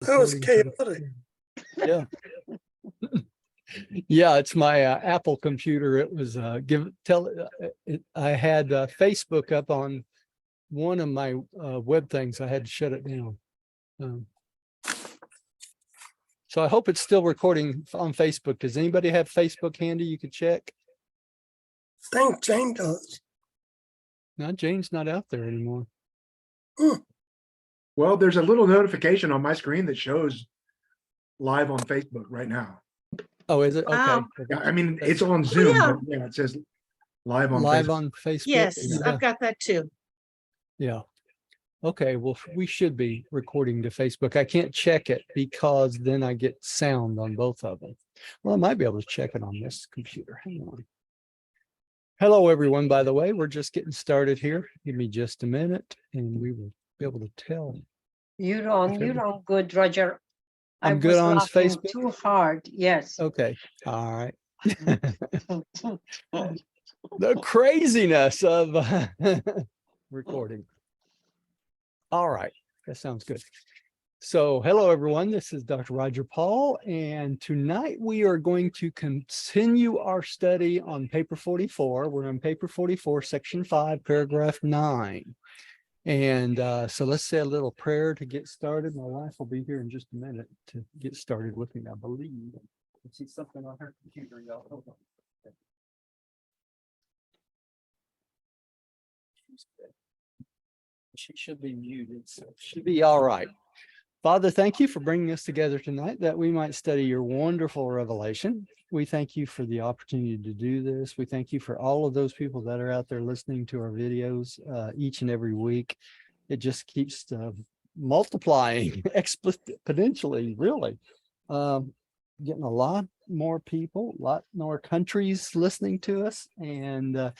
That was chaotic. Yeah. Yeah, it's my Apple computer. It was I had Facebook up on one of my web things. I had to shut it down. So I hope it's still recording on Facebook. Does anybody have Facebook handy you could check? I think Jane does. No, Jane's not out there anymore. Well, there's a little notification on my screen that shows live on Facebook right now. Oh, is it? Okay. Wow. Yeah, I mean, it's on Zoom, yeah. but yeah, it says live on Live Facebook. on Facebook. Yes, Yeah. I've got that too. Yeah. Okay. Well, we should be recording to Facebook. I can't check it because then I get sound on both of them. Well, I might be able to check it on this computer. Hang on. Hello, everyone. By the way, we're just getting started here. Give me just a minute and we will be able to tell. You're on good, Roger. I'm I good was on laughing Facebook? too hard. Yes. Okay. All right. The craziness of recording. All right. That sounds good. So hello, everyone. This is Dr. Roger Paul, and tonight we are going to continue our study on paper 44. We're on paper 44, section 5, paragraph 9. And so let's say a little prayer to get started. My wife will be here in just a minute to get started with me, I believe. I see something on her computer, y'all. Hold on. She should be muted, so it should be all right. Father, thank you for bringing us together tonight that we might study your wonderful revelation. We thank you for the opportunity to do this. We thank you for all of those people that are out there listening to our videos each and every week. It just keeps multiplying exponentially, really. Getting a lot more people, a lot more countries listening to us. And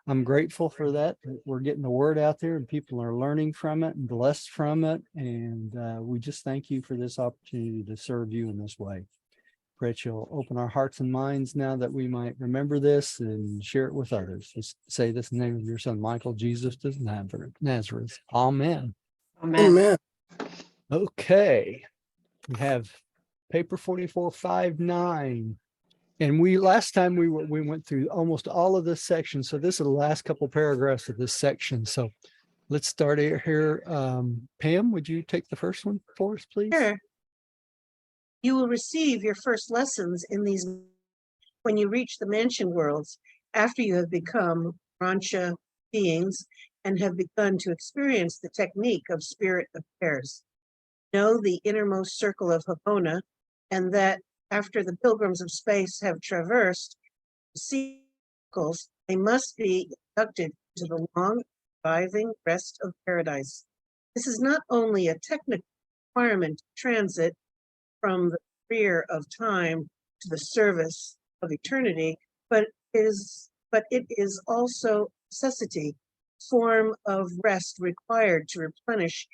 I'm grateful for that. We're getting the word out there and people are learning from it and blessed from it. And we just thank you for this opportunity to serve you in this way. Pray that you'll open our hearts and minds now that we might remember this and share it with others. Just say this in the name of your son, Michael, Jesus of Nazareth. Amen. Amen. Amen. Okay. We have paper 4459. And last time we went through almost all of this section. So this is the last couple paragraphs of this section. So let's start here. Pam, would you take the first one for us, please? Sure. You will receive your first lessons in these when you reach the mansion worlds after you have become Urantia beings and have begun to experience the technique of spirit affairs. Know the innermost circle of Havona, and that after the pilgrims of space have traversed the circles, they must be inducted to the long, reviving rest of paradise. This is not only a technical requirement to transit from the career of time to the service of eternity, but it is also a necessity, form of rest required to replenish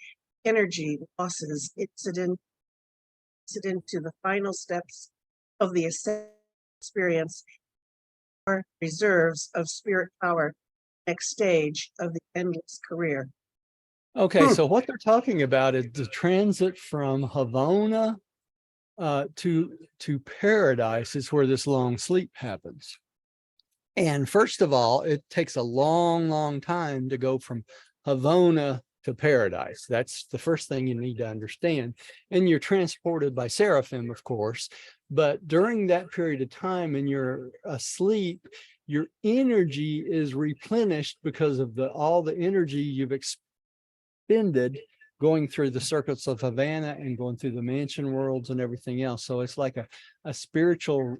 energy losses incident to the final steps of the experience or reserves of spirit power, next stage of the endless career. Okay, so what they're talking about is the transit from Havona to paradise is where this long sleep happens. And first of all, it takes a long, long time to go from Havona to paradise. That's the first thing you need to understand. And you're transported by seraphim, of course. But during that period of time and you're asleep, your energy is replenished because of all the energy you've expended going through the circuits of Havana and going through the mansion worlds and everything else. So it's like a spiritual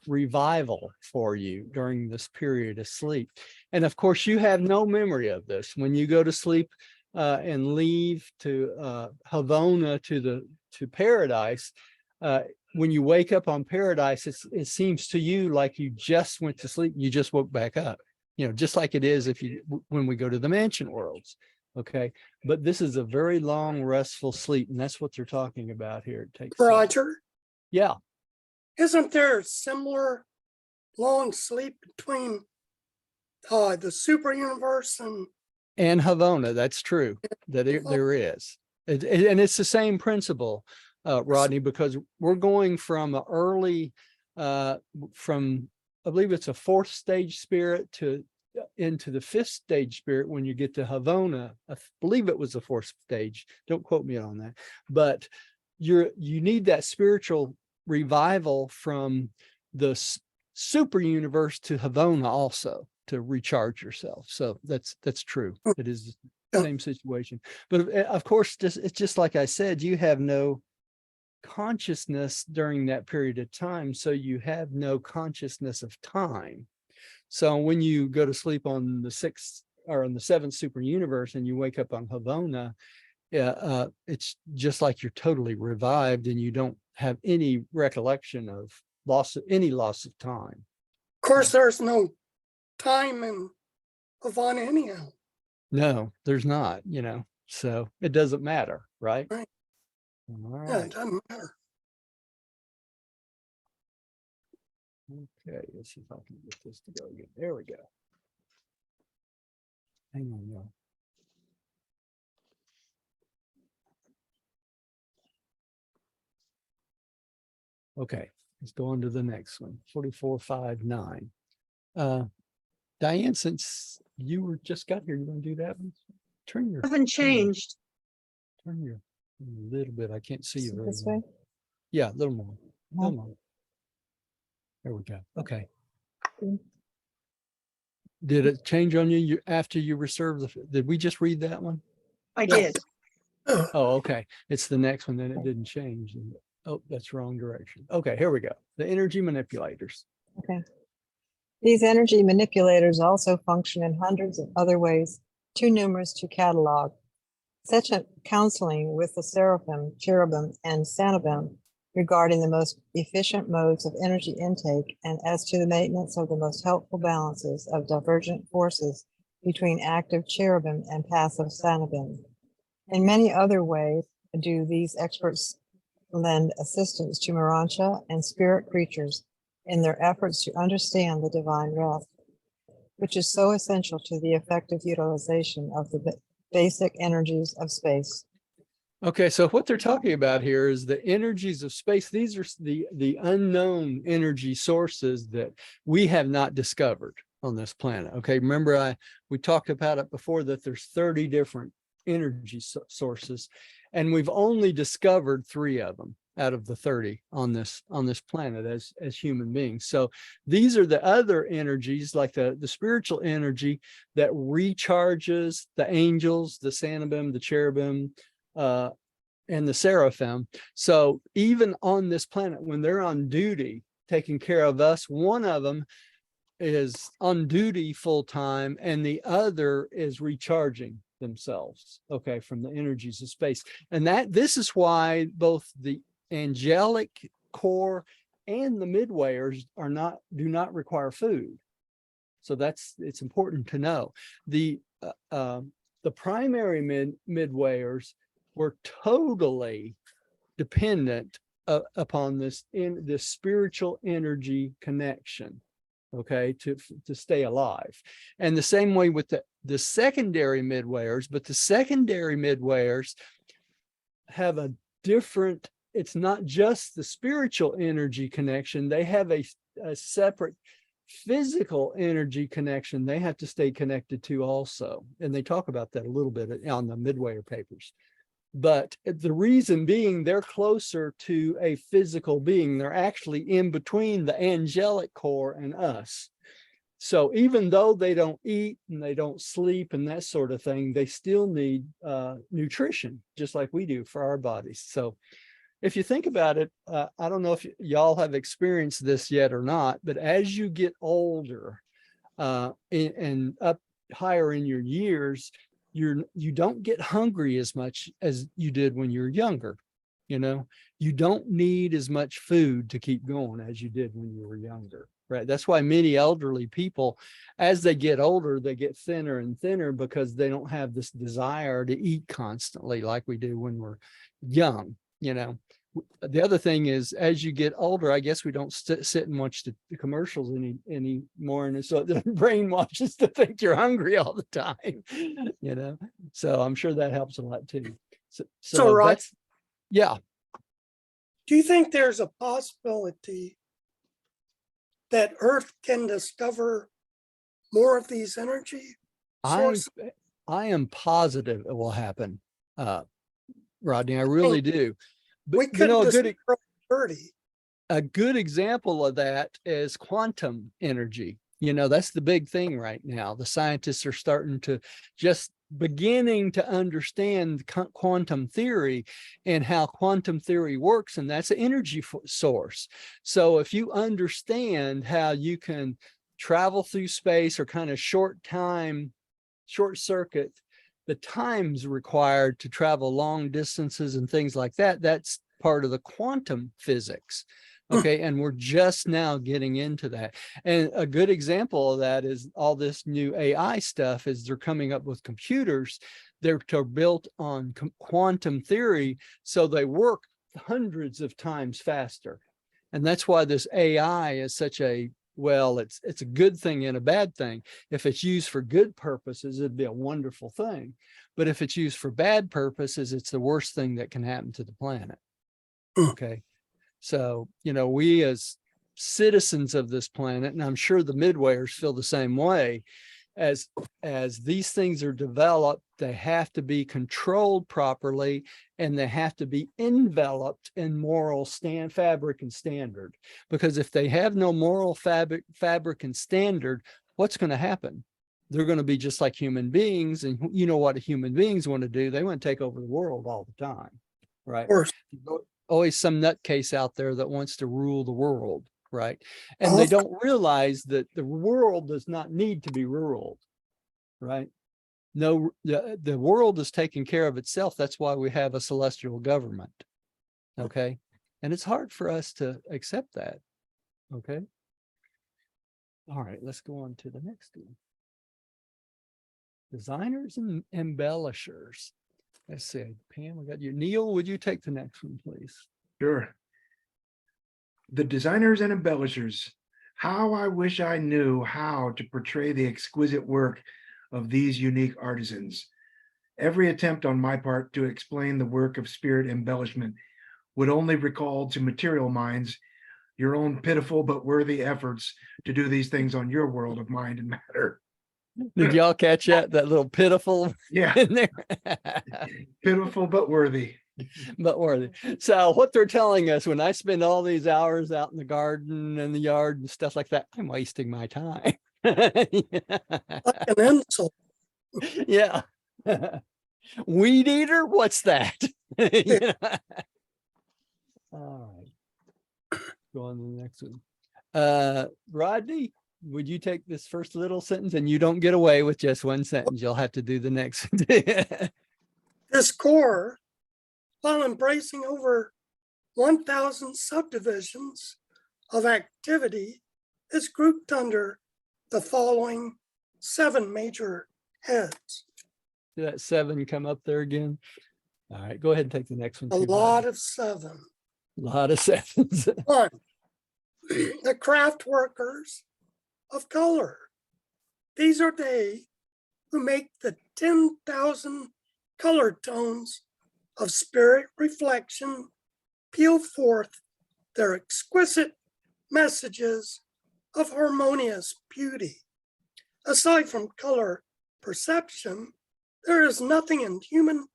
revival for you during this period of sleep. And of course, you have no memory of this. When you go to sleep and leave to Havona to paradise, when you wake up on paradise, it seems to you like you just went to sleep. You just woke back up, just like it is when we go to the mansion worlds. Okay, but this is a very long, restful sleep, and that's what they're talking about here. It takes Roger, yeah. isn't there a similar long sleep between the super universe and Havona? That's true. That there is, and it's the same principle. Rodney, because we're going from a early, from, I believe it's a 4th stage spirit to into the 5th stage spirit when you get to Havona. I believe it was the 4th stage. Don't quote me on that, but you need that spiritual revival from the super universe to Havona also to recharge yourself. So that's true. It is the same situation. But of course, it's just like I said, you have no consciousness during that period of time. So you have no consciousness of time. So when you go to sleep on the 6th or on the 7th super universe and you wake up on Havona, it's just like you're totally revived and you don't have any recollection of loss of time. Of course, there's no time in Havana anyhow. No, there's not, so it doesn't matter, right? Right. All Yeah, right. it doesn't matter. Okay, let's see if I can get this to go again. There we go. Hang on, y'all. Okay, let's go on to the next one. 4459. Diane, since you were just got here, you want to do that one? Turn your Haven't changed. turn your a little bit. I can't see you very This well. way? Yeah, a little more. A little more. There we go. Okay. Mm. Did it change on you after you reserved did we just read that one? I did. Oh, Oh, okay. It's the next one, then it didn't change. Oh, that's wrong direction. Okay, here we go. The energy manipulators. Okay. These energy manipulators also function in hundreds of other ways, too numerous to catalog. Such a counseling with the seraphim, cherubim, and sanabim regarding the most efficient modes of energy intake and as to the maintenance of the most helpful balances of divergent forces between active cherubim and passive sanabim. In many other ways do these experts lend assistance to Urantia and spirit creatures in their efforts to understand the divine wrath, which is so essential to the effective utilization of the basic energies of space. Okay, so what they're talking about here is the energies of space. These are the unknown energy sources that we have not discovered on this planet. Okay, remember we talked about it before that there's 30 different energy sources, and we've only discovered 3 of them out of the 30 on this planet as human beings. So these are the other energies, like the spiritual energy that recharges the angels, the sanabim, the cherubim, and the seraphim. So even on this planet, when they're on duty taking care of us, one of them is on duty full time and the other is recharging themselves, okay, from the energies of space. And this is why both the angelic core and the midwayers do not require food. So it's important to know. The primary midwayers were totally dependent upon this spiritual energy connection, okay, to stay alive. And the same way with the secondary midwayers, but the secondary midwayers have a different, it's not just the spiritual energy connection, they have a separate physical energy connection they have to stay connected to also. And they talk about that a little bit on the midwayer papers. But the reason being, they're closer to a physical being. They're actually in between the angelic core and us. So even though they don't eat and they don't sleep and that sort of thing, they still need nutrition, just like we do for our bodies. So if you think about it, I don't know if y'all have experienced this yet or not, but as you get older and up higher in your years, you don't get hungry as much as you did when you were younger. You don't need as much food to keep going as you did when you were younger, right? That's why many elderly people, as they get older, they get thinner and thinner because they don't have this desire to eat constantly like we do when we're young. The other thing is, as you get older, I guess we don't sit and watch the commercials anymore, and so the brain washes to think you're hungry all the time. So I'm sure that helps a lot too. So right. that's, yeah. Do you think there's a possibility that Earth can discover more of these energy sources? I am positive it will happen, Rodney. I really do. But We you could know, discover 30. a good example of that is quantum energy. You know, that's the big thing right now. The scientists are starting to just beginning to understand quantum theory and how quantum theory works, and that's an energy source. So if you understand how you can travel through space or kind of short circuit the times required to travel long distances and things like that, that's part of the quantum physics. Okay, and we're just now getting into that. And a good example of that is all this new AI stuff. Is they're coming up with computers. They're built on quantum theory, so they work hundreds of times faster. And that's why this AI is such a, well, it's a good thing and a bad thing. If it's used for good purposes, it'd be a wonderful thing. But if it's used for bad purposes, it's the worst thing that can happen to the planet. Okay. So, you know, we as citizens of this planet, and I'm sure the Midwayers feel the same way, as these things are developed, they have to be controlled properly, and they have to be enveloped in moral fabric and standard. Because if they have no moral fabric and standard, what's going to happen? They're going to be just like human beings, and you know what human beings want to do? They want to take over the world all the time, right? Of course. Always some nutcase out there that wants to rule the world, right? And they don't realize that the world does not need to be ruled, right? No, the world is taking care of itself. That's why we have a celestial government, okay? And it's hard for us to accept that, okay? All right, let's go on to the next one. Designers and embellishers. Let's see, Pam, we got you. Neil, would you take the next one, please? Sure. The designers and embellishers. How I wish I knew how to portray the exquisite work of these unique artisans. Every attempt on my part to explain the work of spirit embellishment would only recall to material minds your own pitiful but worthy efforts to do these things on your world of mind and matter. Did y'all catch that little pitiful Yeah, in there? pitiful but worthy. But worthy. So what they're telling us, when I spend all these hours out in the garden and the yard and stuff like that, I'm wasting my time. Like an insult. Yeah. Weed eater, what's that? You know? All right. Go on to the next one. Rodney, would you take this first little sentence? And you don't get away with just one sentence. You'll have to do the next. This core, while embracing over 1,000 subdivisions of activity, is grouped under the following 7 major heads. Did that 7 come up there again? All right, go ahead and take the next one. A too, lot Rodney. of 7. A lot of 7s. 1, the craft workers of color. These are they who make the 10,000 color tones of spirit reflection peel forth their exquisite messages of harmonious beauty. Aside from color perception, there is nothing in human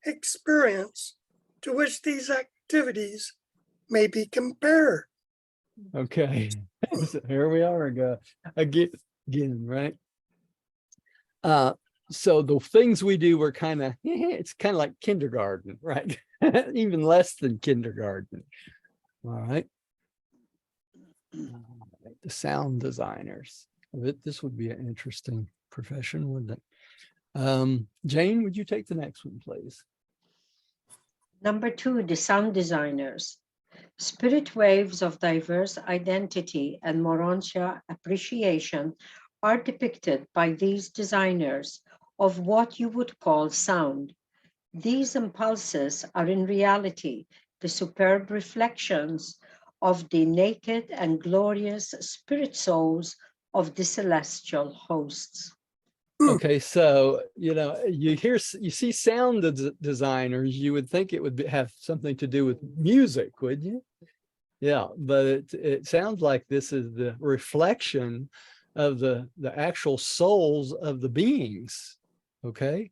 experience to which these activities may be compared. Okay, so here we are again, right? So the things we do were kind of, it's kind of like kindergarten, right? Even less than kindergarten. All right. The sound designers. This would be an interesting profession, wouldn't it? Jane, would you take the next one, please? Number 2, the sound designers. Spirit waves of diverse identity and Morontia appreciation are depicted by these designers of what you would call sound. These impulses are in reality the superb reflections of the naked and glorious spirit souls of the celestial hosts. Okay, so you see sound designers, you would think it would have something to do with music, would you? Yeah, but it sounds like this is the reflection of the actual souls of the beings. Okay,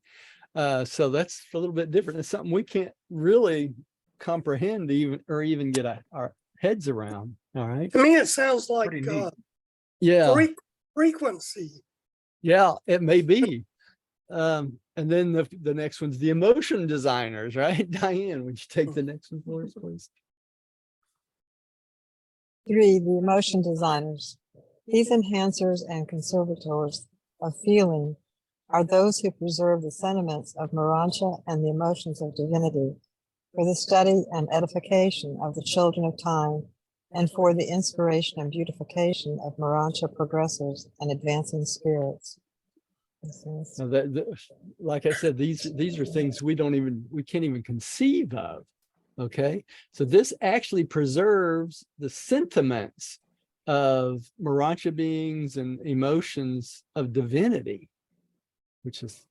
so that's a little bit different. It's something we can't really comprehend even get our heads around. All right. To me, it sounds like Pretty neat. Yeah. frequency. Yeah, it may be. And then the next one's the emotion designers, right? Diane, would you take the next one for us, please? 3, the emotion designers. These enhancers and conservators of feeling are those who preserve the sentiments of Morantia and the emotions of divinity for the study and edification of the children of time and for the inspiration and beautification of Morantia progressors and advancing spirits. Now like I said, these are things we can't even conceive of. Okay, so this actually preserves the sentiments of Morantia beings and emotions of divinity, which is,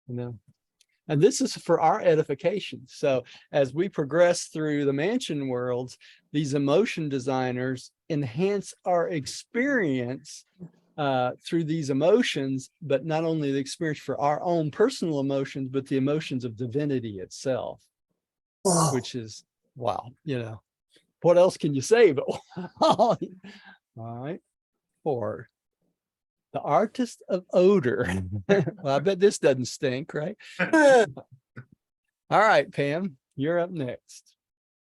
and this is for our edification. So as we progress through the mansion worlds, these emotion designers enhance our experience through these emotions, but not only the experience for our own personal emotions, but the emotions of divinity itself. Wow. Which is, wow, what else can you say? But all right. 4, the artist of odor. Well, I bet this doesn't stink, right? All right, Pam, you're up next.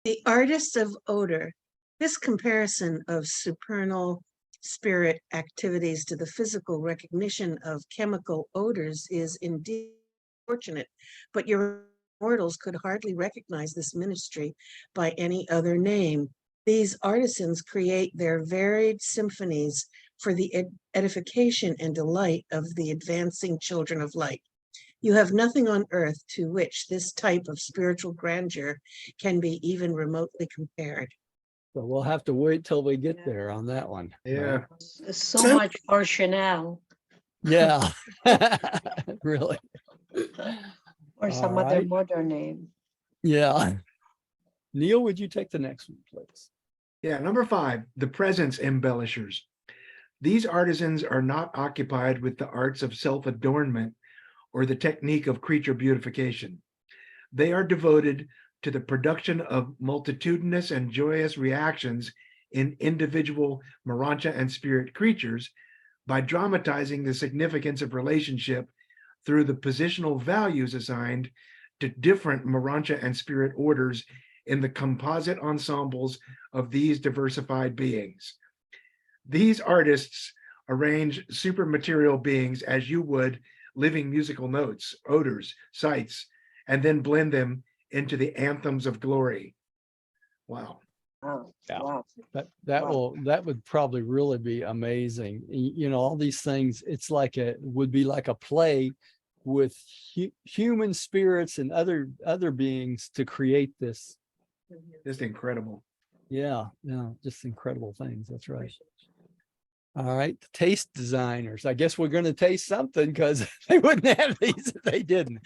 The artists of odor. This comparison of supernal spirit activities to the physical recognition of chemical odors is indeed fortunate, but your mortals could hardly recognize this ministry by any other name. These artisans create their varied symphonies for the edification and delight of the advancing children of light. You have nothing on earth to which this type of spiritual grandeur can be even remotely compared. So we'll have to wait till we get there on that one. Yeah. Right? So much for Chanel Yeah, really. or some All other right. modern name. Yeah. Neil, would you take the next one, please? Yeah, number 5, the presence embellishers. These artisans are not occupied with the arts of self-adornment or the technique of creature beautification. They are devoted to the production of multitudinous and joyous reactions in individual Morantia and spirit creatures by dramatizing the significance of relationship through the positional values assigned to different Morantia and spirit orders in the composite ensembles of these diversified beings. These artists arrange supermaterial beings as you would living musical notes, odors, sights, and then blend them into the anthems of glory. Wow. Oh, Yeah. wow. That would probably really be amazing. All these things, it's would be like a play with human spirits and other beings to create this. Just incredible. Yeah, just incredible things. That's right. All right, taste designers. I guess we're going to taste something because they wouldn't have these if they didn't.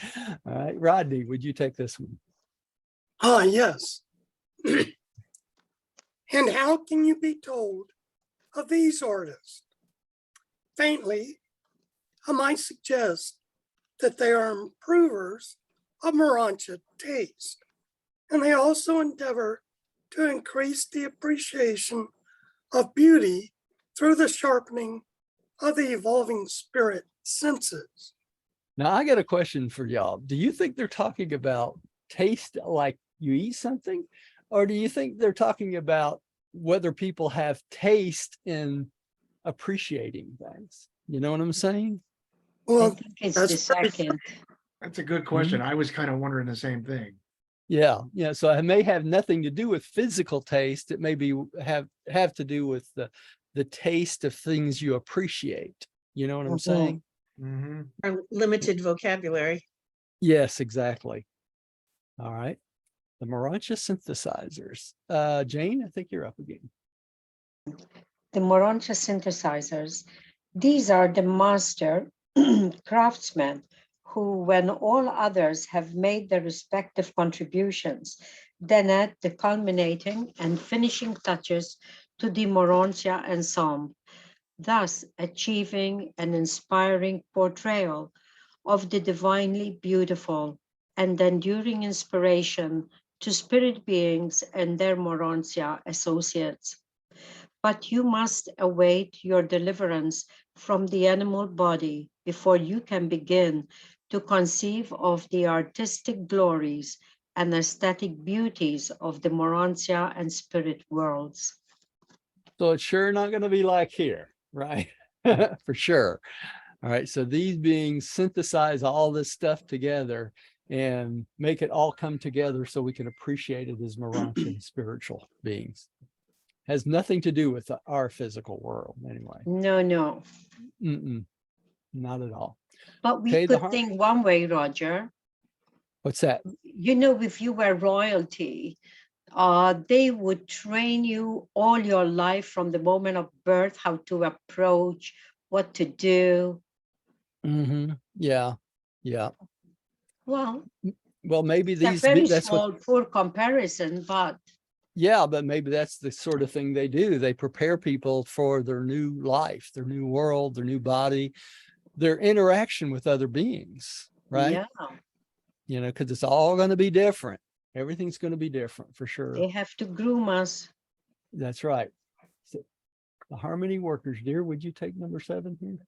All right, Rodney, would you take this one? Yes. And how can you be told of these artists? Faintly, I might suggest that they are improvers of Morantia taste, and they also endeavor to increase the appreciation of beauty through the sharpening of the evolving spirit senses. Now, I got a question for y'all. Do you think they're talking about taste like you eat something? Or do you think they're talking about whether people have taste in appreciating things? You know what I'm saying? I Well, think it's that's the pretty second. That's a good question. I was kind of wondering the same thing. Yeah. So it may have nothing to do with physical taste. It may be have to do with the taste of things you appreciate. You know what I'm saying? Mhm. Our limited vocabulary. Yes, exactly. All right. The Morantia synthesizers. Jane, I think you're up again. The Morantia synthesizers. These are the master craftsmen who, when all others have made their respective contributions, then add the culminating and finishing touches to the Morontia ensemble, thus achieving an inspiring portrayal of the divinely beautiful and enduring inspiration to spirit beings and their Morontia associates. But you must await your deliverance from the animal body before you can begin to conceive of the artistic glories and aesthetic beauties of the Morontia and spirit worlds. So it's sure not going to be like here, right? For sure. All right. So these beings synthesize all this stuff together and make it all come together so we can appreciate it as Morontian spiritual beings. Has nothing to do with our physical world anyway. No. Not at all. But we Okay, could think one way, Roger. What's that? You know, if you were royalty, they would train you all your life from the moment of birth, how to approach, what to do. Yeah. Well, maybe it's a these, very that's small, what, poor comparison, but yeah, but maybe that's the sort of thing they do. They prepare people for their new life, their new world, their new body, their interaction with other beings, right? yeah, You know, because it's all going to be different. Everything's going to be different for sure. they have to groom us. That's right. So, the harmony workers, dear, would you take number 7 here?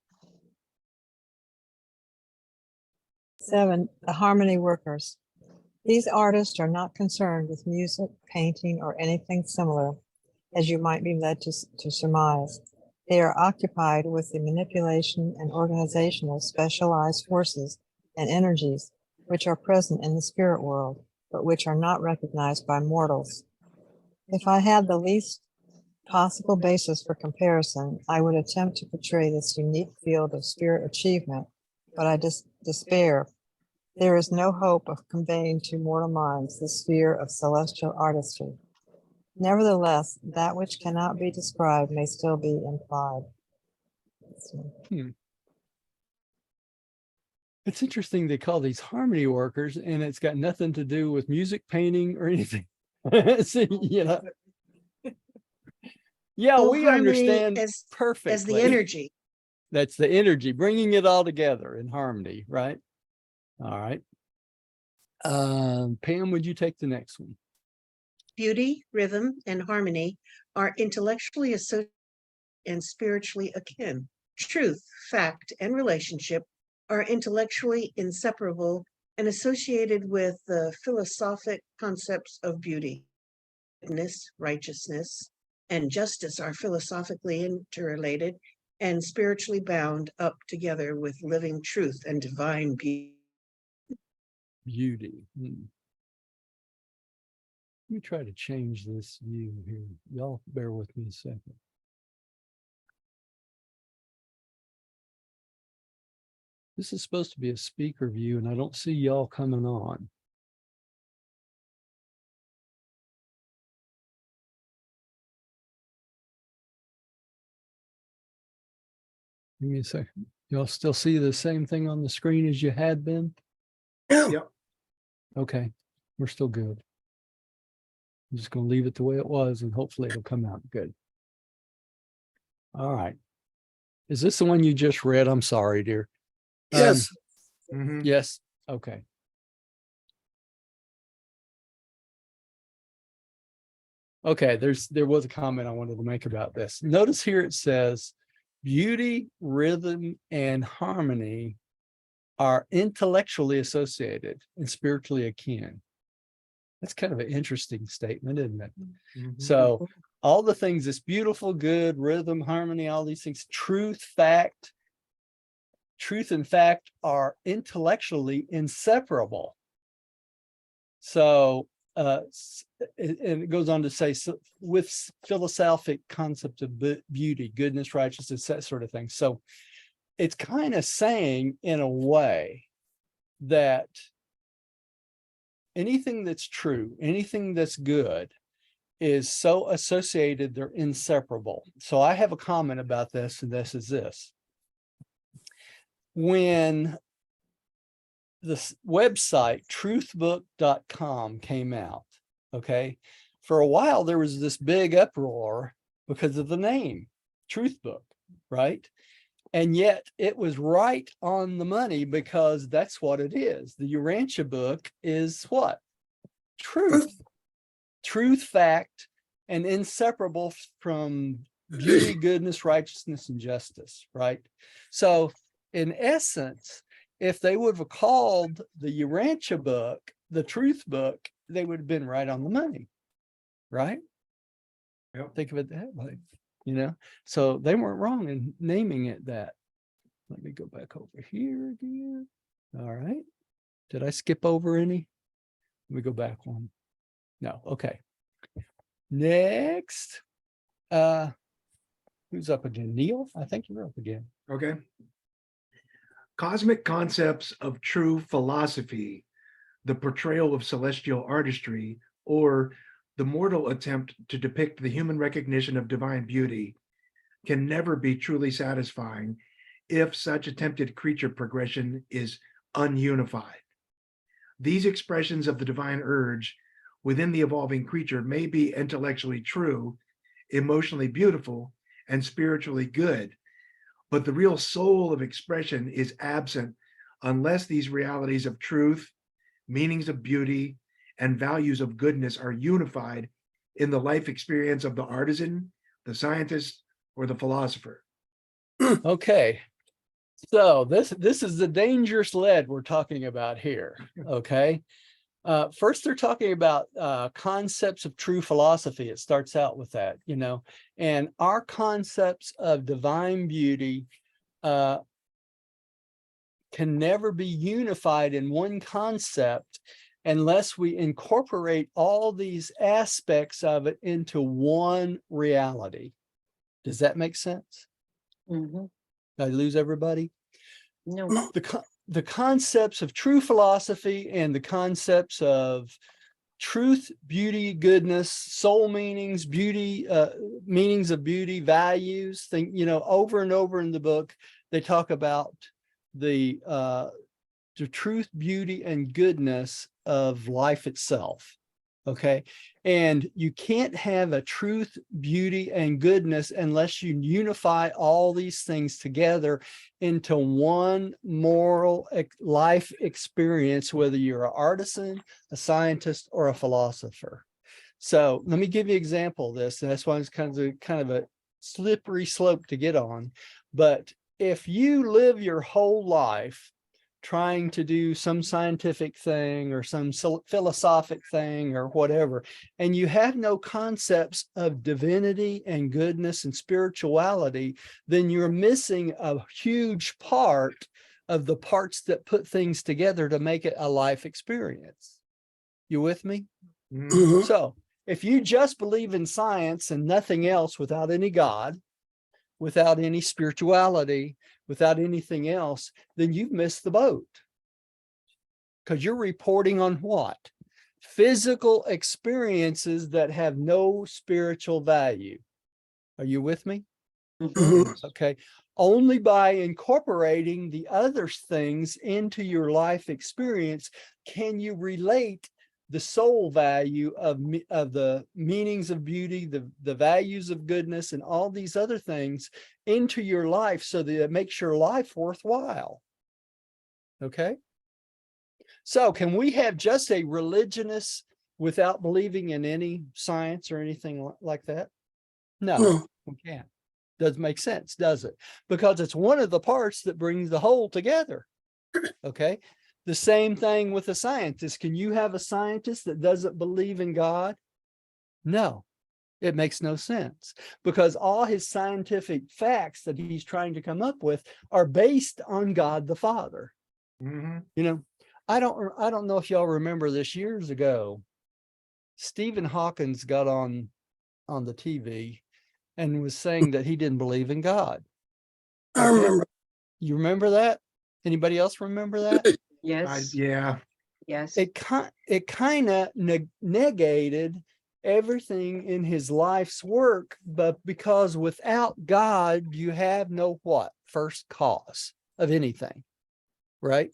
7, the harmony workers. These artists are not concerned with music, painting, or anything similar, as you might be led to surmise. They are occupied with the manipulation and organization of specialized forces and energies which are present in the spirit world, but which are not recognized by mortals. If I had the least possible basis for comparison, I would attempt to portray this unique field of spirit achievement, but I despair. There is no hope of conveying to mortal minds the sphere of celestial artistry. Nevertheless, that which cannot be described may still be implied. It's interesting they call these harmony workers, and it's got nothing to do with music, painting, or anything. So, you know. Yeah, Well, we harmony understand perfectly. as the energy. That's the energy, bringing it all together in harmony, right? All right. Pam, would you take the next one? Beauty, rhythm, and harmony are intellectually associated and spiritually akin. Truth, fact, and relationship are intellectually inseparable and associated with the philosophic concepts of beauty. Goodness, righteousness, and justice are philosophically interrelated and spiritually bound up together with living truth and divine beauty. Beauty. Let me try to change this view here. Y'all bear with me a second. This is supposed to be a speaker view, and I don't see y'all coming on. Give me a second. Y'all still see the same thing on the screen as you had been? Yeah. Yep. Okay, we're still good. I'm just going to leave it the way it was, and hopefully it'll come out good. All right. Is this the one you just read? I'm sorry, dear. Yes. Yes. Okay. Okay, there was a comment I wanted to make about this. Notice here it says, beauty, rhythm, and harmony are intellectually associated and spiritually akin. That's kind of an interesting statement, isn't it? So all the things that's beautiful, good, rhythm, harmony, all these things, truth and fact are intellectually inseparable. So, and it goes on to say, so with philosophic concept of beauty, goodness, righteousness, that sort of thing. So it's kind of saying in a way that anything that's true, anything that's good is so associated, they're inseparable. So I have a comment about this, and this is this. when this website truthbook.com came out, okay, for a while there was this big uproar because of the name Truth Book, right? And yet it was right on the money, because that's what it is. The Urantia book is what? Truth. Truth, fact, and inseparable from beauty, goodness, righteousness, and justice, right? So in essence, if they would have called the Urantia book the Truth Book, they would have been right on the money, right? Yep. Think of it that way, you know? So they weren't wrong in naming it that. Let me go back over here again. All right. Did I skip over any? Let me go back one. No, okay. Next. Who's up again? Neil? I think you're up again. Okay. Cosmic concepts of true philosophy, the portrayal of celestial artistry, or the mortal attempt to depict the human recognition of divine beauty, can never be truly satisfying if such attempted creature progression is ununified. These expressions of the divine urge within the evolving creature may be intellectually true, emotionally beautiful, and spiritually good, but the real soul of expression is absent unless these realities of truth, meanings of beauty, and values of goodness are unified in the life experience of the artisan, the scientist, or the philosopher. Okay. So this is the dangerous lead we're talking about here. Okay. First, they're talking about concepts of true philosophy. It starts out with that, you know, and our concepts of divine beauty can never be unified in one concept unless we incorporate all these aspects of it into one reality. Does that make sense? Mhm. Did I lose everybody? No. The concepts of true philosophy and the concepts of truth, beauty, goodness, soul meanings, beauty, meanings of beauty, values, you know, over and over in the book, they talk about the truth, beauty, and goodness of life itself. Okay. And you can't have a truth, beauty, and goodness unless you unify all these things together into one moral life experience, whether you're an artisan, a scientist, or a philosopher. So let me give you an example of this. And that's why it's kind of a slippery slope to get on. But if you live your whole life trying to do some scientific thing or some philosophic thing or whatever, and you have no concepts of divinity and goodness and spirituality, then you're missing a huge part of the parts that put things together to make it a life experience. You with me? Mhm. So if you just believe in science and nothing else, without any God, without any spirituality, without anything else, then you've missed the boat. Because you're reporting on what? Physical experiences that have no spiritual value. Are you with me? Mhm. Okay. Only by incorporating the other things into your life experience can you relate the soul value of the meanings of beauty, the values of goodness, and all these other things into your life so that it makes your life worthwhile. Okay. So can we have just a religionist without believing in any science or anything like that? No, we can't. Doesn't make sense, does it? Because it's one of the parts that brings the whole together. Okay. The same thing with a scientist. Can you have a scientist that doesn't believe in God? No, it makes no sense, because all his scientific facts that he's trying to come up with are based on God the Father. Mhm. You know, I don't know if y'all remember this. Years ago, Stephen Hawkins got on the TV and was saying that he didn't believe in God. I Okay. remember. You remember that? Anybody else remember that? Yes. Yeah. Yes. It kind of negated everything in his life's work, but because without God, you have no what? First cause. of anything, right?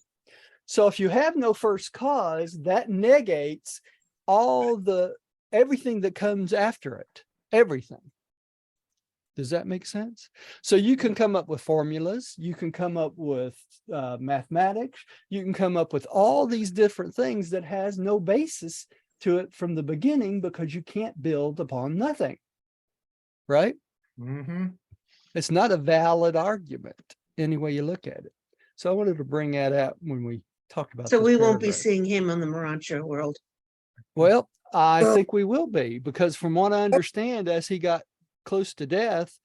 So if you have no first cause, that negates everything that comes after it, everything. Does that make sense? So you can come up with formulas, you can come up with mathematics, you can come up with all these different things that has no basis to it from the beginning, because you can't build upon nothing, right? Mm-hmm. It's not a valid argument any way you look at it. So I wanted to bring that out when we talked about So this we won't be paragraph. seeing him on the Morantia world. Well, I Well- think we will be, because from what I understand, as he got close to death,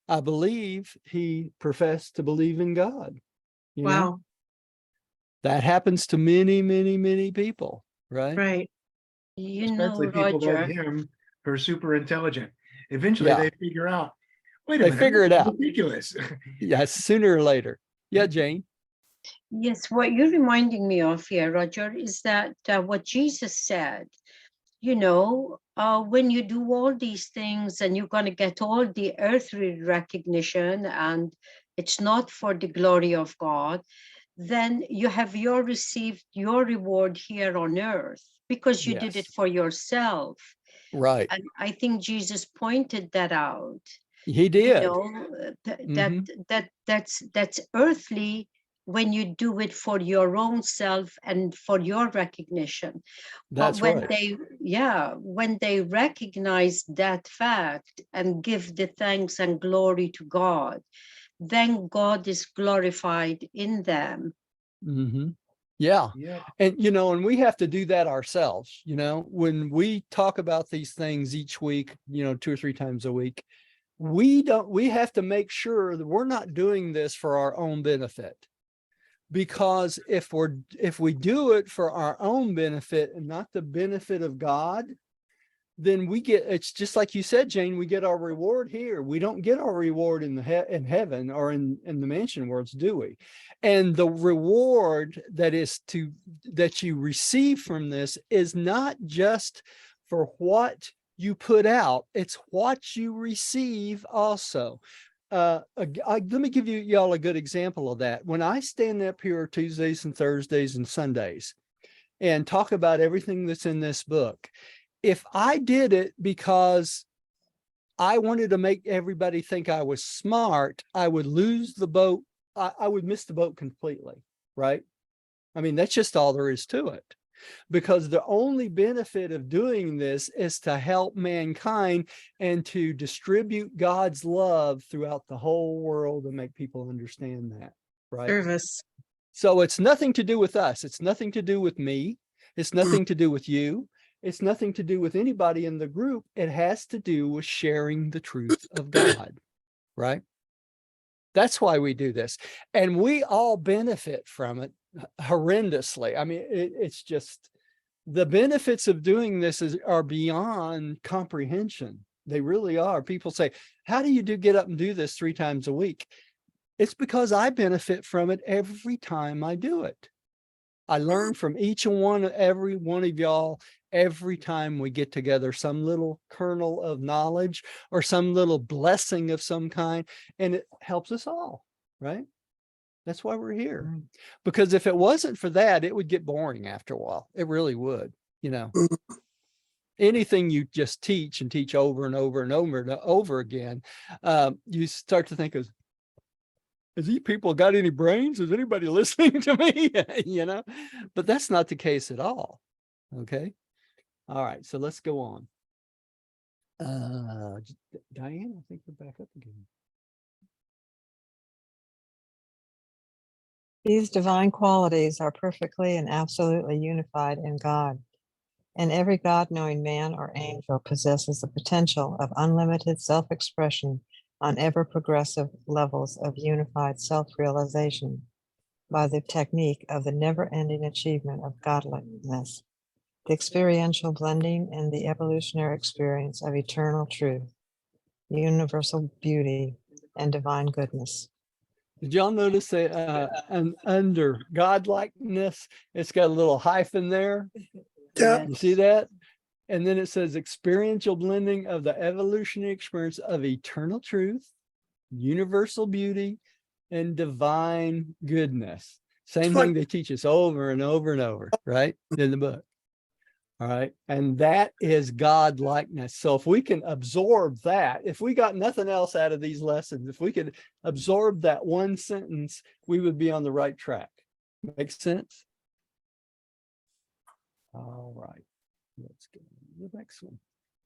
I believe he professed to believe in God. You know, Wow, that happens to many, many, many people, right? right. You Especially know, people like Roger, him who are super intelligent. Eventually Yeah. they figure out, wait a They minute, figure it this is out. ridiculous. Yeah, sooner or later. Yeah, Jane. yes, what you're reminding me of here, Roger, is that what Jesus said, when you do all these things and you're going to get all the earthly recognition and it's not for the glory of God, then you have received your reward here on earth because you did it Yes. for yourself. Right. And I think Jesus pointed that out. He did. That that's earthly when you do it for your own self and for your recognition. But That's right. when they recognize that fact and give the thanks and glory to God, then God is glorified in them. Mm-hmm. Yeah. Yeah. And, and we have to do that ourselves. When we talk about these things each week, 2 or 3 times a week, we have to make sure that we're not doing this for our own benefit. Because if we do it for our own benefit and not the benefit of God, then it's just like you said, Jane, we get our reward here. We don't get our reward in heaven or in the mansion worlds, do we? And the reward that you receive from this is not just for what you put out, it's what you receive also. Let me give y'all a good example of that. When I stand up here Tuesdays and Thursdays and Sundays and talk about everything that's in this book, if I did it because I wanted to make everybody think I was smart, I would lose the boat. I would miss the boat completely, right? I mean, that's just all there is to it. Because the only benefit of doing this is to help mankind and to distribute God's love throughout the whole world and make people understand that, right? Service. So it's nothing to do with us. It's nothing to do with me. It's nothing to do with you. It's nothing to do with anybody in the group. It has to do with sharing the truth of God, right? That's why we do this. And we all benefit from it horrendously. I mean, it's just the benefits of doing this are beyond comprehension. They really are. People say, how do you get up and do this 3 times a week? It's because I benefit from it every time I do it. I learn from every one of y'all every time we get together, some little kernel of knowledge or some little blessing of some kind, and it helps us all, right? That's why we're here. Because if it wasn't for that, it would get boring after a while. It really would, Anything you just teach and teach over and over and over and over again, you start to think has these people got any brains? Is anybody listening to me? But that's not the case at all. Okay. All right. So let's go on. Diane, I think we're back up again. These divine qualities are perfectly and absolutely unified in God, and every God-knowing man or angel possesses the potential of unlimited self-expression on ever-progressive levels of unified self-realization by the technique of the never-ending achievement of godliness, the experiential blending and the evolutionary experience of eternal truth, universal beauty, and divine goodness. Did y'all notice that under godlikeness, it's got a little hyphen there? Yeah. You see that? And then it says experiential blending of the evolutionary experience of eternal truth, universal beauty, and divine goodness. Same But- thing they teach us over and over and over, right? In the book. All right. And that is God likeness. So if we can absorb that, if we got nothing else out of these lessons, if we could absorb that one sentence, we would be on the right track. Makes sense? All right. Let's go to the next one.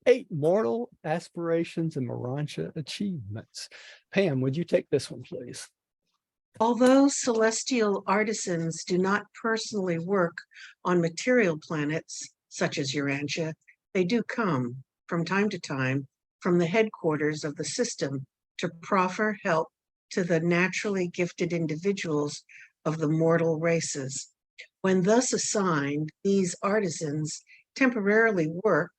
8 mortal aspirations and Morantia achievements. Pam, would you take this one, please? Although celestial artisans do not personally work on material planets, such as Urantia, they do come, from time to time, from the headquarters of the system to proffer help to the naturally gifted individuals of the mortal races. When thus assigned, these artisans temporarily work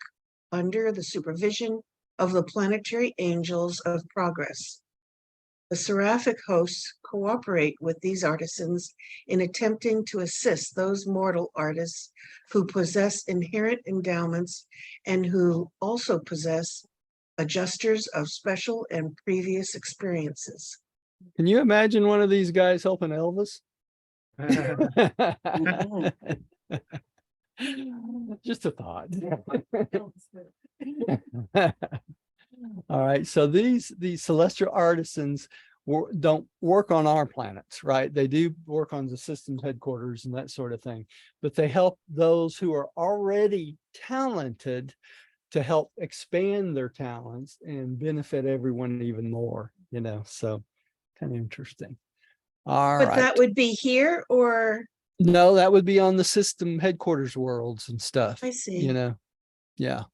under the supervision of the planetary angels of progress. The seraphic hosts cooperate with these artisans in attempting to assist those mortal artists who possess inherent endowments and who also possess adjusters of special and previous experiences. Can you imagine one of these guys helping Elvis? Just a thought. All right. So these celestial artisans don't work on our planets, right? They do work on the system's headquarters and that sort of thing, but they help those who are already talented to help expand their talents and benefit everyone even more, you know, so kind of interesting. All But right. that would be here, or No, that would be on the system headquarters worlds and stuff. I see. You know, yeah.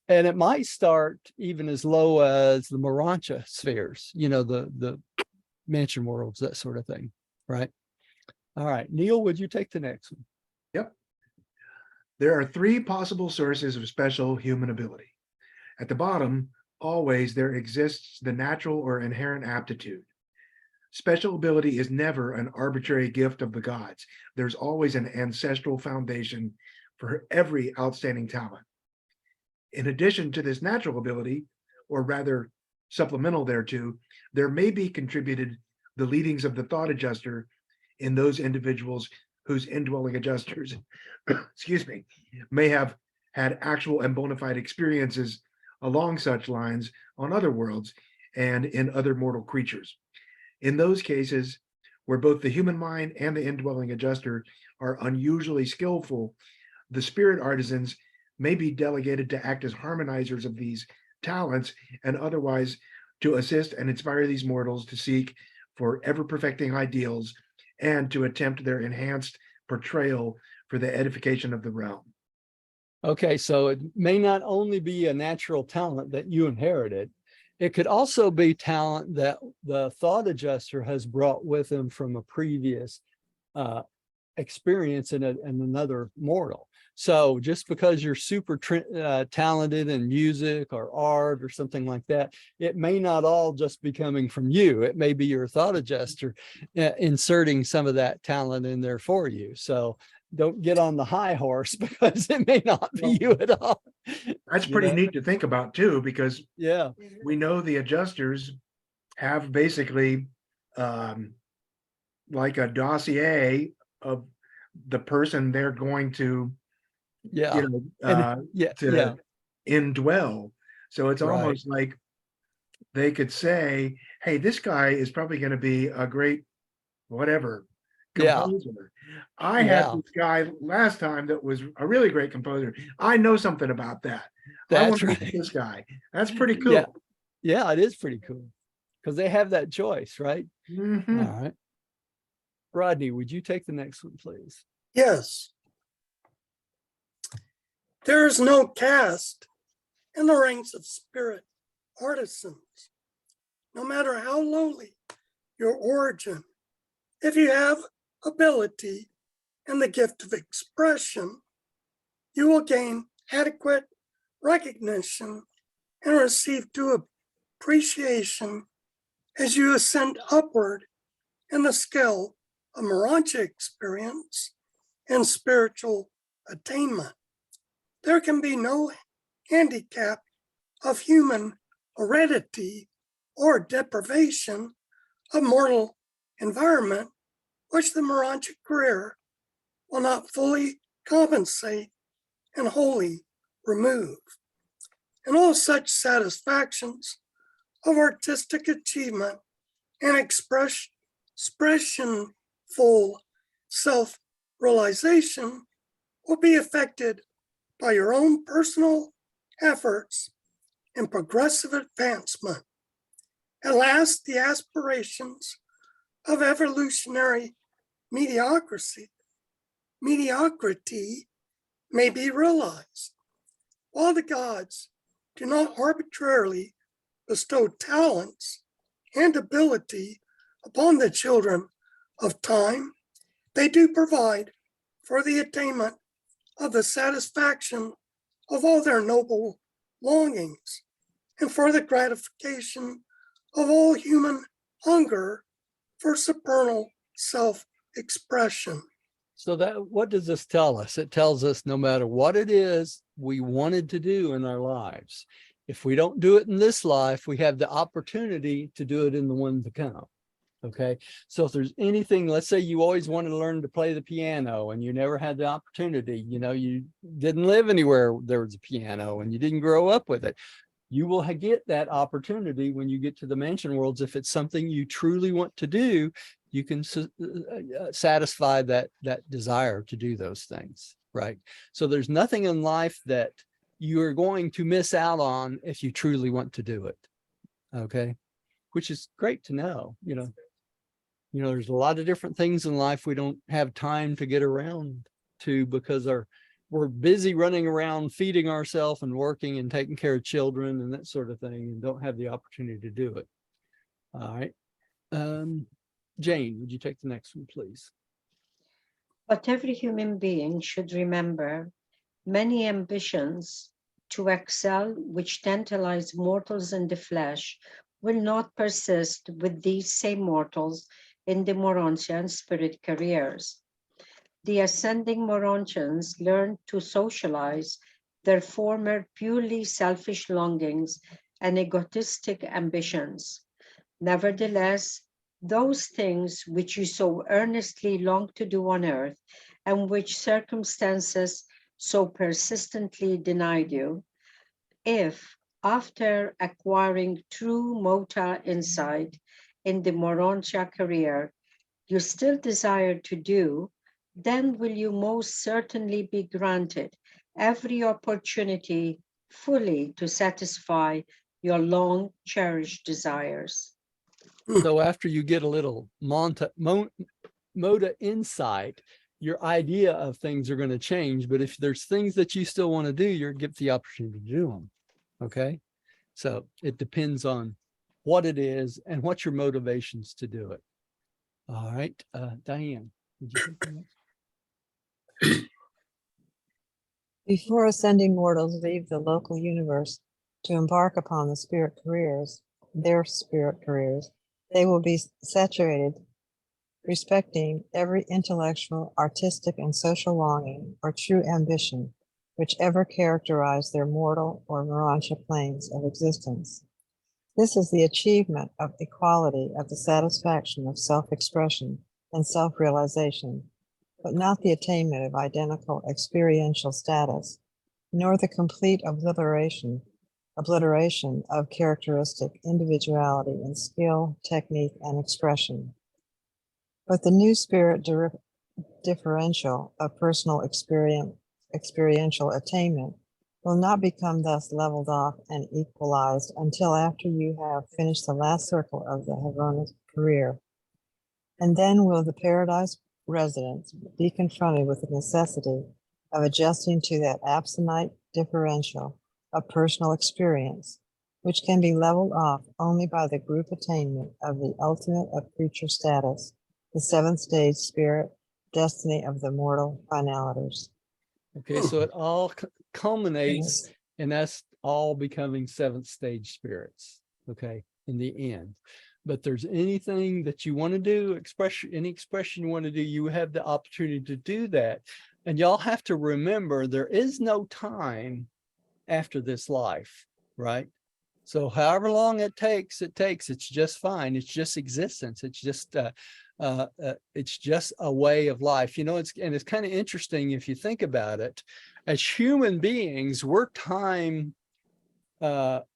And it might start even as low as the Morantia spheres, you know, the mansion worlds, that sort of thing, right? All right, Neil, would you take the next one? Yep. There are 3 possible sources of special human ability. At the bottom, always there exists the natural or inherent aptitude. Special ability is never an arbitrary gift of the gods. There's always an ancestral foundation for every outstanding talent. In addition to this natural ability, or rather supplemental thereto, there may be contributed the leadings of the thought adjuster in those individuals whose indwelling adjusters, excuse me, may have had actual and bona fide experiences along such lines on other worlds and in other mortal creatures. In those cases, where both the human mind and the indwelling adjuster are unusually skillful, the spirit artisans may be delegated to act as harmonizers of these talents and otherwise to assist and inspire these mortals to seek for ever perfecting ideals and to attempt their enhanced portrayal for the edification of the realm. Okay, so it may not only be a natural talent that you inherited, it could also be talent that the thought adjuster has brought with him from a previous experience in another mortal. So just because you're super talented in music or art or something like that, it may not all just be coming from you. It may be your thought adjuster inserting some of that talent in there for you. So don't get on the high horse because it may not be you at all. That's You pretty know? neat to think about too, because Yeah. we know the adjusters have basically like a dossier of the person they're going to, Yeah. you know, And yeah. to Yeah. indwell. So it's Right. almost like they could say, hey, this guy is probably going to be a great whatever Yeah. composer. I had Yeah. this guy last time that was a really great composer. I know something about that. I want That's to meet right. this guy. That's pretty cool. Yeah. Yeah, it is pretty cool because they have that choice, right? Mhm. All right. Rodney, would you take the next one, please? Yes. There is no caste in the ranks of spirit artisans, no matter how lowly your origin. If you have ability and the gift of expression, you will gain adequate recognition and receive due appreciation as you ascend upward in the scale of Morantia experience and spiritual attainment. There can be no handicap of human heredity or deprivation of mortal environment, which the Morontia career will not fully compensate and wholly remove. And all such satisfactions of artistic achievement and expressionful self-realization will be affected by your own personal efforts and progressive advancement. At last, the aspirations of evolutionary mediocrity may be realized. While the gods do not arbitrarily bestow talents and ability upon the children of time, they do provide for the attainment of the satisfaction of all their noble longings and for the gratification of all human hunger for supernal self-expression. So that, what does this tell us? It tells us no matter what it is we wanted to do in our lives, if we don't do it in this life, we have the opportunity to do it in the one to come. Okay. So if there's anything, let's say you always wanted to learn to play the piano and you never had the opportunity, you know, you didn't live anywhere there was a piano and you didn't grow up with it. You will get that opportunity when you get to the mansion worlds. If it's something you truly want to do, you can satisfy that desire to do those things, right? So there's nothing in life that you're going to miss out on if you truly want to do it, okay? Which is great to know, you know, there's a lot of different things in life we don't have time to get around to because we're busy running around feeding ourselves and working and taking care of children and that sort of thing and don't have the opportunity to do it. All right. Jane, would you take the next one, please? But every human being should remember many ambitions to excel, which tantalize mortals in the flesh, will not persist with these same mortals in the Morontia and spirit careers. The ascending Morontians learn to socialize their former purely selfish longings and egotistic ambitions. Nevertheless, those things which you so earnestly long to do on earth and which circumstances so persistently denied you, if after acquiring true Mota insight in the Morontia career, you still desire to do, then will you most certainly be granted every opportunity fully to satisfy your long cherished desires. So after you get a little Moda insight, your idea of things are going to change. But if there's things that you still want to do, you're get the opportunity to do them. Okay. So it depends on what it is and what's your motivations to do it. All right. Diane, would you take the next? Before ascending mortals leave the local universe to embark upon their spirit careers, they will be saturated, respecting every intellectual, artistic, and social longing or true ambition which ever characterized their mortal or Morontia planes of existence. This is the achievement of equality of the satisfaction of self-expression and self-realization, but not the attainment of identical experiential status, nor the complete obliteration of characteristic individuality in skill, technique, and expression. But the new spirit differential of personal experiential attainment will not become thus leveled off and equalized until after you have finished the last circle of the Havana career. And then will the paradise residents be confronted with the necessity of adjusting to that absentite differential of personal experience, which can be leveled off only by the group attainment of the ultimate of creature status, the seventh stage spirit destiny of the mortal finaliters. Okay, so it all culminates in us all becoming seventh stage spirits, okay, in the end. But there's anything that you want to do, any expression you want to do, you have the opportunity to do that. And y'all have to remember there is no time after this life, right? So however long it takes, it's just fine. It's just existence. It's just a way of life. It's kind of interesting if you think about it. As human beings, we're time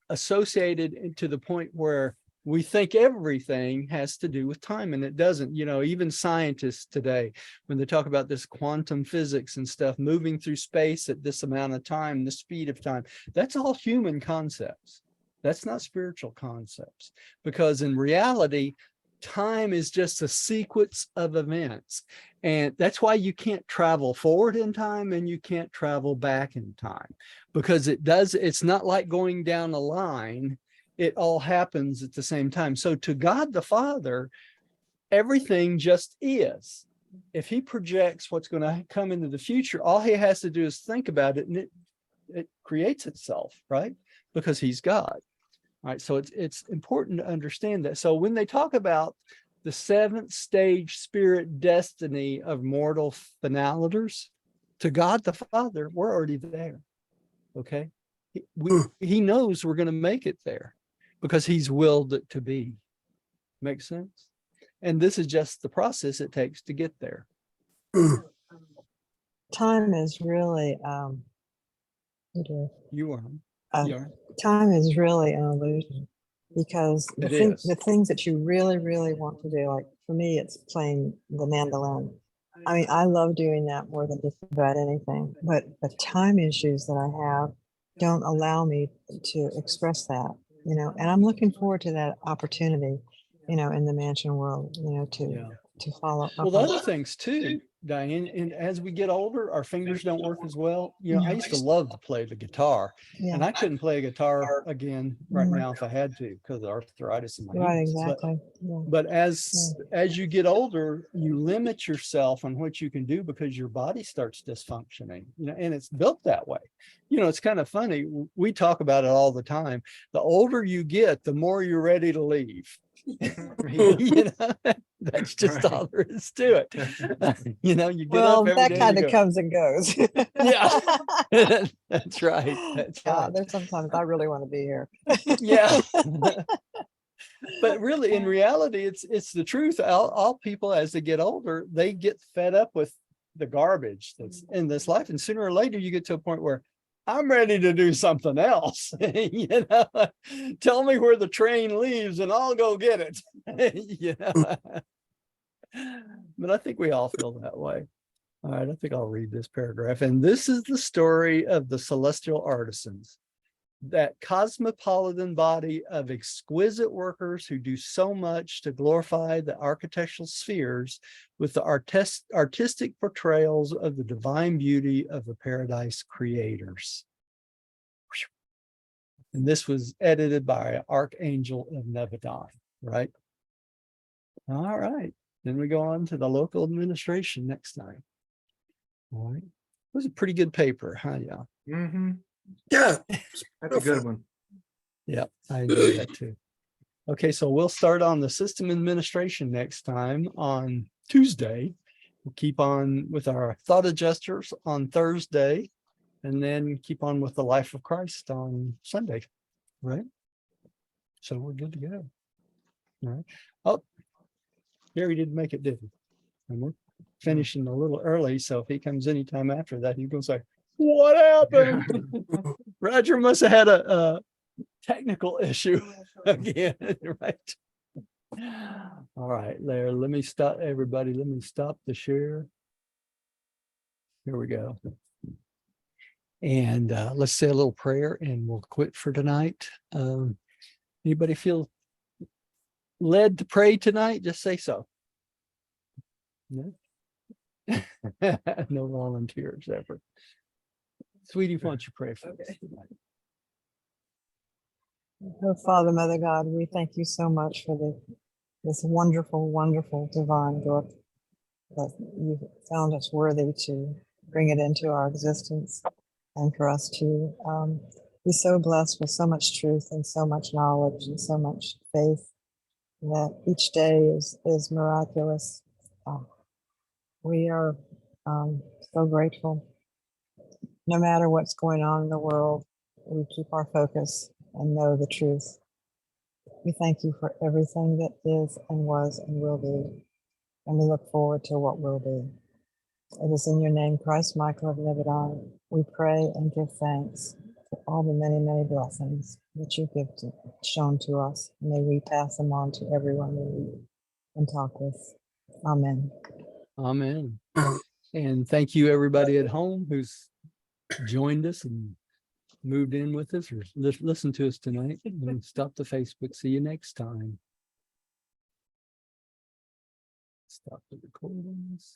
associated to the point where we think everything has to do with time, and it doesn't. Even scientists today, when they talk about this quantum physics and stuff, moving through space at this amount of time, the speed of time, that's all human concepts. That's not spiritual concepts, because in reality, time is just a sequence of events. And that's why you can't travel forward in time and you can't travel back in time, because it's not like going down a line. It all happens at the same time. So to God the Father, everything just is. If he projects what's going to come into the future, all he has to do is think about it, and it creates itself, right? Because he's God. All right, so it's important to understand that. So when they talk about the seventh stage spirit destiny of mortal finalators, to God the Father, we're already there. Okay, he knows we're going to make it there because he's willed it to be. Makes sense? And this is just the process it takes to get there. Time is really, You are. time is really an illusion, because the things that you really, really want to do, like for me, it's playing the mandolin. I mean, I love doing that more than just about anything, but the time issues that I have don't allow me to express that, and I'm looking forward to that opportunity, in the mansion world, to follow up. Well, the other things too, Diane, and as we get older, our fingers don't work as well. I used to love to play the guitar, and I couldn't play a guitar again right now if I had to, because of arthritis in my hands. Exactly. But as you get older, you limit yourself on what you can do because your body starts dysfunctioning, and it's built that way. It's kind of funny. We talk about it all the time. The older you get, the more you're ready to leave. That's just all there is to it. You get up every that day kind of comes and goes. Yeah. That's right. That's right. There's sometimes I really want to be here. Yeah. But really, in reality, it's the truth. All people, as they get older, they get fed up with the garbage that's in this life, and sooner or later you get to a point where I'm ready to do something else. Tell me where the train leaves and I'll go get it. But I think we all feel that way. All right, I think I'll read this paragraph. And this is the story of the celestial artisans, that cosmopolitan body of exquisite workers who do so much to glorify the architectural spheres with the artistic portrayals of the divine beauty of the paradise creators. And this was edited by Archangel of Nebadon, right? All right. Then we go on to the local administration next time. All right. It was a pretty good paper, huh? Yeah. Mm-hmm. Yeah, That's a good one. Yeah, I enjoyed that too. Okay, so we'll start on the system administration next time on Tuesday. We'll keep on with our thought adjusters on Thursday, and then keep on with the life of Christ on Sunday, right? So we're good to go. All right. Oh, Gary didn't make it, did he? And we're finishing a little early, so if he comes anytime after that, he's gonna say, "What happened?" Roger must have had a technical issue again, right? All right, there. Let me stop, everybody. Let me stop the share. Here we go. And let's say a little prayer and we'll quit for tonight. Anybody feel led to pray tonight? Just say so. No, no volunteers ever. Sweetie, why don't you pray for us tonight? Oh, Father, Mother God, we thank you so much for this wonderful, wonderful divine book that you found us worthy to bring it into our existence, and for us to be so blessed with so much truth and so much knowledge and so much faith that each day is miraculous. We are so grateful. No matter what's going on in the world, we keep our focus and know the truth. We thank you for everything that is and was and will be, and we look forward to what will be. It is in your name, Christ Michael of Lebanon, we pray and give thanks for all the many, many blessings that you give shown to us. May we pass them on to everyone we meet and talk with. Amen. Amen. And thank you, everybody at home who's joined us and moved in with us or listened to us tonight. And stop the Facebook. See you next time. Stop the recordings.